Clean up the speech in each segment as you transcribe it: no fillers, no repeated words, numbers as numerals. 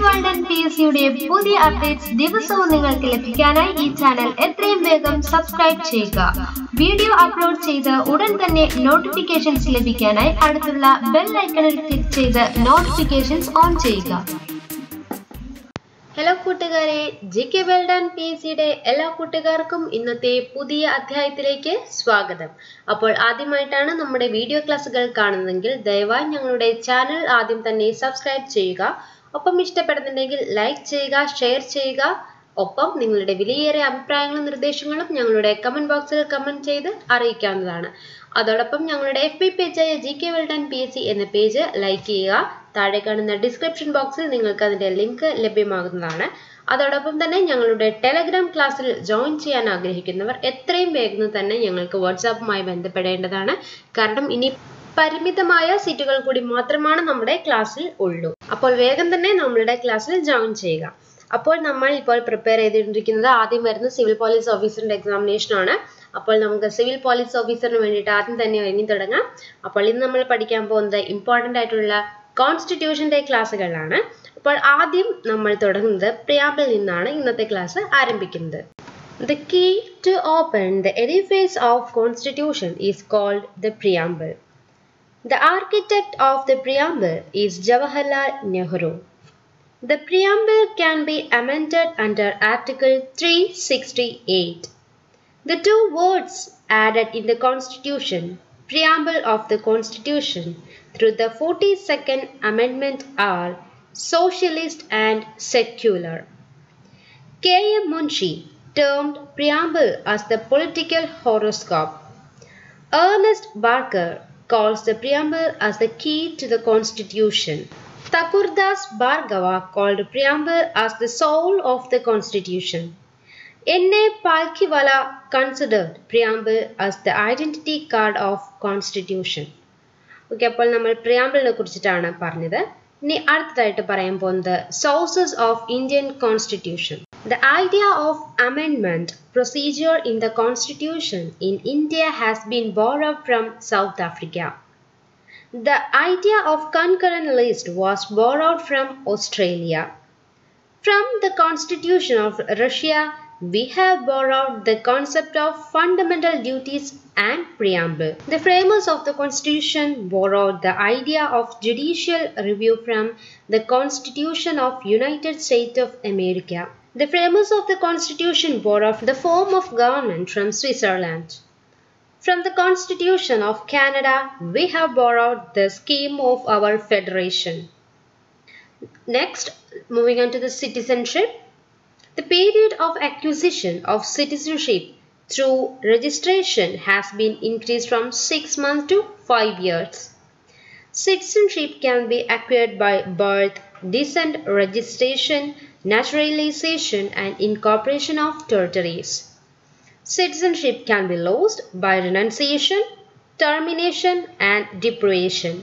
World and PSCയുടെ പുതിയ updates ദിവസവും നിങ്ങൾക്ക് ലഭിക്കാനായി ഈ ചാനൽ എത്രയും വേഗം സബ്സ്ക്രൈബ് ചെയ്യുക. വീഡിയോ അപ്ലോഡ് ചെയ്ത് ഉടൻ തന്നെ നോട്ടിഫിക്കേഷൻസ് ലഭിക്കാനായി അടുത്തുള്ള ബെൽ ഐക്കണിൽ ക്ലിക്ക് ചെയ്ത് നോട്ടിഫിക്കേഷൻസ് ഓൺ ചെയ്യുക. ഹലോ കൂട്ടുകാരെ, GK വേൾഡ് ആൻഡ് PSCയുടെ എല്ലാ കൂട്ടുകാർക്കും ഇന്നത്തെ പുതിയ അധ്യായത്തിലേക്ക് സ്വാഗതം. അപ്പോൾ ആദ്യമായിട്ടാണ് നമ്മുടെ വീഡിയോ ക്ലാസ്സുകൾ കാണുന്നതെങ്കിൽ ദയവായി ഞങ്ങളുടെ ചാനൽ ആദ്യം തന്നെ സബ്സ്ക്രൈബ് ചെയ്യുക. ഒപ്പം ഇഷ്ടപ്പെടുന്നുണ്ടെങ്കിൽ ലൈക്ക് ചെയ്യുക, ഷെയർ ചെയ്യുക. ഒപ്പം നിങ്ങളുടെ വിലയേറിയ അഭിപ്രായങ്ങളും നിർദ്ദേശങ്ങളും ഞങ്ങളുടെ കമന്റ് ബോക്സിൽ കമന്റ് ചെയ്ത് അറിയിക്കാവുന്നതാണ്. അതോടൊപ്പം ഞങ്ങളുടെ FB പേജായ GK world and PSC എന്ന പേജ് ലൈക്ക് ചെയ്യുക. താഴെ കാണുന്ന ഡിസ്ക്രിപ്ഷൻ ബോക്സിൽ നിങ്ങൾക്ക് അതിന്റെ ലിങ്ക് ലഭ്യമാകുന്നതാണ്. അതോടൊപ്പം തന്നെ ഞങ്ങളുടെ ടെലഗ്രാം ക്ലാസ്സിൽ ജോയിൻ ചെയ്യാൻ ആഗ്രഹിക്കുന്നവർ എത്രയും വേഗം തന്നെ ഞങ്ങൾക്ക് വാട്സാപ്പുമായി ബന്ധപ്പെടേണ്ടതാണ്. കാരണം ഇനി പരിമിതമായ സീറ്റുകൾ കൂടി മാത്രമാണ് നമ്മുടെ ക്ലാസ്സിൽ ഉള്ളൂ. അപ്പോൾ വേഗം തന്നെ നമ്മളുടെ ക്ലാസ്സിൽ ജോയിൻ ചെയ്യുക. അപ്പോൾ നമ്മൾ ഇപ്പോൾ പ്രിപ്പയർ ചെയ്തിരിക്കുന്നത് ആദ്യം വരുന്ന സിവിൽ പോലീസ് ഓഫീസറിന്റെ എക്സാമിനേഷൻ ആണ്. അപ്പോൾ നമുക്ക് സിവിൽ പോലീസ് ഓഫീസറിന് വേണ്ടിയിട്ട് ആദ്യം തന്നെ എഴുതി തുടങ്ങാം. അപ്പോൾ ഇന്ന് നമ്മൾ പഠിക്കാൻ പോകുന്നത് ഇമ്പോർട്ടൻ്റ് ആയിട്ടുള്ള കോൺസ്റ്റിറ്റ്യൂഷന്റെ ക്ലാസ്സുകളാണ്. അപ്പോൾ ആദ്യം നമ്മൾ തുടങ്ങുന്നത് പ്രിയാമ്പിൾ നിന്നാണ് ഇന്നത്തെ ക്ലാസ് ആരംഭിക്കുന്നത്. The key to open the edifice of constitution is called the preamble. The architect of the preamble is Jawaharlal Nehru. The preamble can be amended under Article 368. The two words added in the Constitution, preamble of the Constitution, through the 42nd Amendment are socialist and secular. K.M. Munshi termed preamble as the political horoscope. Ernest Barker calls the preamble as the key to the Constitution. Thakurdas Bhargava called preamble as the soul of the Constitution. N.A. Palkhiwala considered preamble as the identity card of Constitution. Okay, അപ്പോൾ നമ്മൾ പ്രിയാമ്പിളിനെ കുറിച്ചിട്ടാണ് പറഞ്ഞത്. ഇനി അടുത്തതായിട്ട് പറയാൻ പോകുന്നത് sources of Indian constitution. The idea of amendment procedure in the Constitution in India has been borrowed from South Africa. The idea of concurrent list was borrowed from Australia. From the Constitution of Russia, we have borrowed the concept of fundamental duties and preamble. The framers of the Constitution borrowed the idea of judicial review from the Constitution of United States of America. The framers of the Constitution borrowed the form of government from Switzerland. From the Constitution of Canada, we have borrowed the scheme of our federation. Next, moving on to the citizenship. The period of acquisition of citizenship through registration has been increased from 6 months to 5 years. Citizenship can be acquired by birth, descent, registration, naturalization, and incorporation of territories. Citizenship can be lost by renunciation, termination, and deprivation.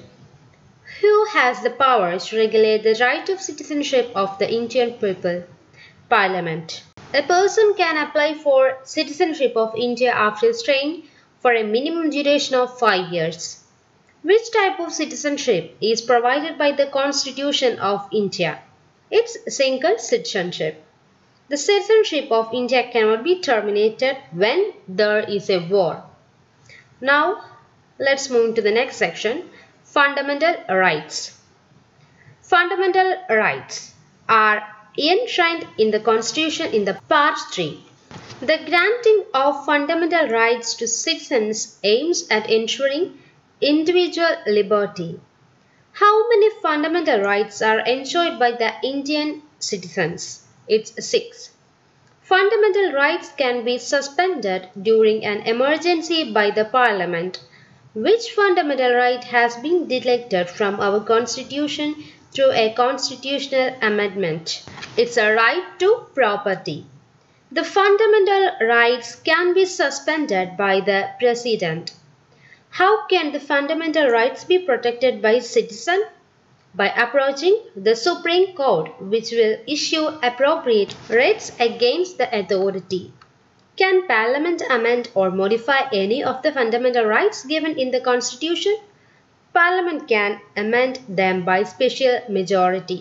Who has the power to regulate the right of citizenship of the Indian people? Parliament. A person can apply for citizenship of India after staying for a minimum duration of 5 years. Which type of citizenship is provided by the Constitution of India? It's single citizenship. The citizenship of India cannot be terminated when there is a war. Now, let's move to the next section, fundamental rights. Fundamental rights are enshrined in the Constitution in the Part 3. The granting of fundamental rights to citizens aims at ensuring individual liberty. How many fundamental rights are enjoyed by the Indian citizens? It's 6. Fundamental rights can be suspended during an emergency by the Parliament. Which fundamental right has been deleted from our Constitution through a constitutional amendment? It's a right to property. The fundamental rights can be suspended by the President. How can the fundamental rights be protected by citizens? By approaching the Supreme Court, which will issue appropriate writs against the authority. Can Parliament amend or modify any of the fundamental rights given in the Constitution? Parliament can amend them by special majority.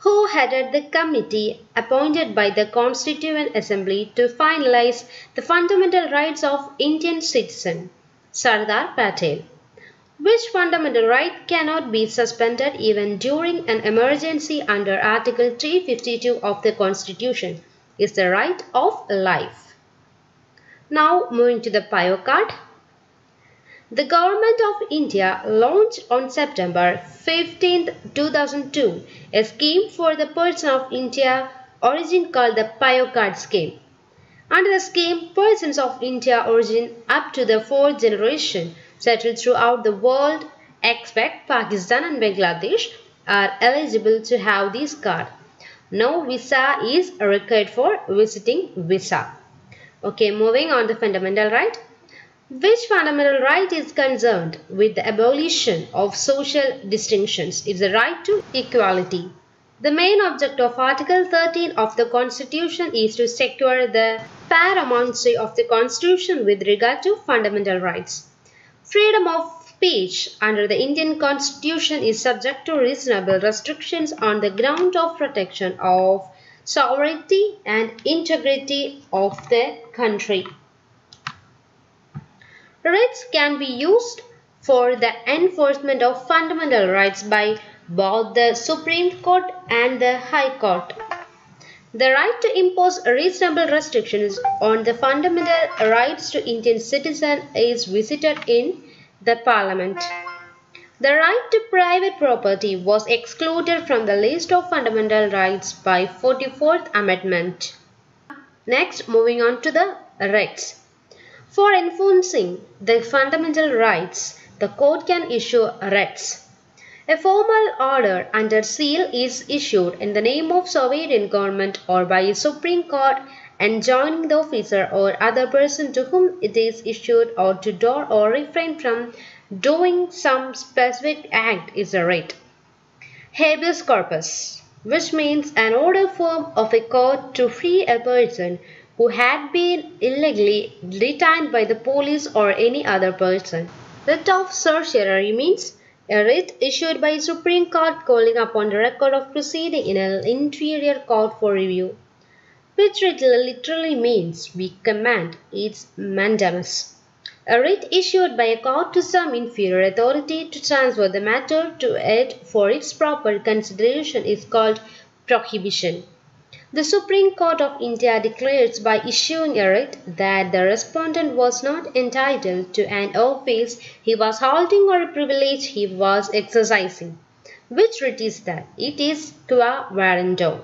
who headed the committee appointed by the Constituent Assembly to finalize the fundamental rights of Indian citizen? Sardar Patel. Which fundamental right cannot be suspended even during an emergency under Article 352 of the Constitution? Is the right of life. Now moving to the PIO card. The Government of India launched on September 15, 2002 a scheme for the person of India origin called the PIO card scheme. Under the scheme, persons of India origin up to the 4th generation settled throughout the world except Pakistan and Bangladesh are eligible to have this card. No visa is required for visiting visa. Okay, moving on to fundamental right. Which fundamental right is concerned with the abolition of social distinctions? It's the right to equality. The main object of Article 13 of the Constitution is to secure the paramountcy of the Constitution with regard to fundamental rights. Freedom of speech under the Indian Constitution is subject to reasonable restrictions on the ground of protection of sovereignty and integrity of the country. Writs can be used for the enforcement of fundamental rights by both the Supreme Court and the High Court. The right to impose reasonable restrictions on the fundamental rights to Indian citizens is visited in the Parliament. The right to private property was excluded from the list of fundamental rights by 44th Amendment. Next, moving on to the writs. For enforcing the fundamental rights, the court can issue writs. A formal order under seal is issued in the name of sovereign government or by a Supreme Court enjoining the officer or other person to whom it is issued or to do or refrain from doing some specific act is a writ. Habeas corpus, which means an order form of a court to free a person who had been illegally detained by the police or any other person. Writ of certiorari means a writ issued by a Supreme Court calling upon the record of proceeding in an inferior court for review. Which writ literally means we command, it's mandamus. A writ issued by a court to some inferior authority to transfer the matter to it for its proper consideration is called prohibition. The Supreme Court of India declares by issuing a writ that the respondent was not entitled to an office he was holding or a privilege he was exercising. Which writ is that? It is quo warranto.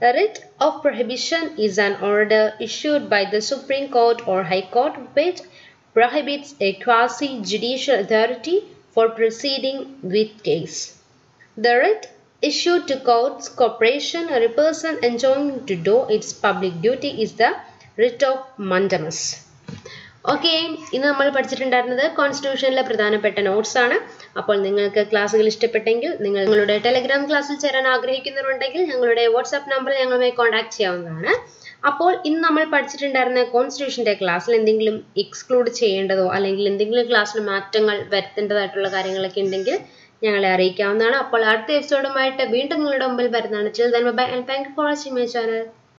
A writ of prohibition is an order issued by the Supreme Court or High Court which prohibits a quasi-judicial authority for proceeding with case. The writ issued to courts, corporation or a person enjoined to do its public duty is the writ of mandamus. Okay, ഇന്ന് നമ്മൾ പഠിച്ചിട്ടുണ്ടായിരുന്നത് കോൺസ്റ്റിറ്റ്യൂഷനിലെ പ്രധാനപ്പെട്ട notes ആണ്. അപ്പോൾ നിങ്ങൾക്ക് ക്ലാസ്സുകൾ ഇഷ്ടപ്പെട്ടെങ്കിൽ നിങ്ങളുടെ Telegram ക്ലാസ്സിൽ ചേരാൻ ആഗ്രഹിക്കുന്നവരുണ്ടെങ്കിൽ ഞങ്ങളുടെ വാട്സാപ്പ് നമ്പറിൽ ഞങ്ങളുമായി കോൺടാക്ട് ചെയ്യാവുന്നതാണ്. അപ്പോൾ ഇന്ന് നമ്മൾ പഠിച്ചിട്ടുണ്ടായിരുന്ന കോൺസ്റ്റിറ്റ്യൂഷൻ്റെ ക്ലാസ്സിൽ എന്തെങ്കിലും എക്സ്ക്ലൂഡ് ചെയ്യേണ്ടതോ അല്ലെങ്കിൽ എന്തെങ്കിലും ക്ലാസ്സിൽ മാറ്റങ്ങൾ വരുത്തേണ്ടതായിട്ടുള്ള കാര്യങ്ങളൊക്കെ ഉണ്ടെങ്കിൽ ഞങ്ങളെ അറിയിക്കാവുന്നതാണ്. അപ്പോൾ അടുത്ത എപ്പിസോഡുമായിട്ട് വീണ്ടും നിങ്ങളുടെ മുമ്പിൽ വരുന്നതാണ്. Till then, bye and thank you for watching my channel.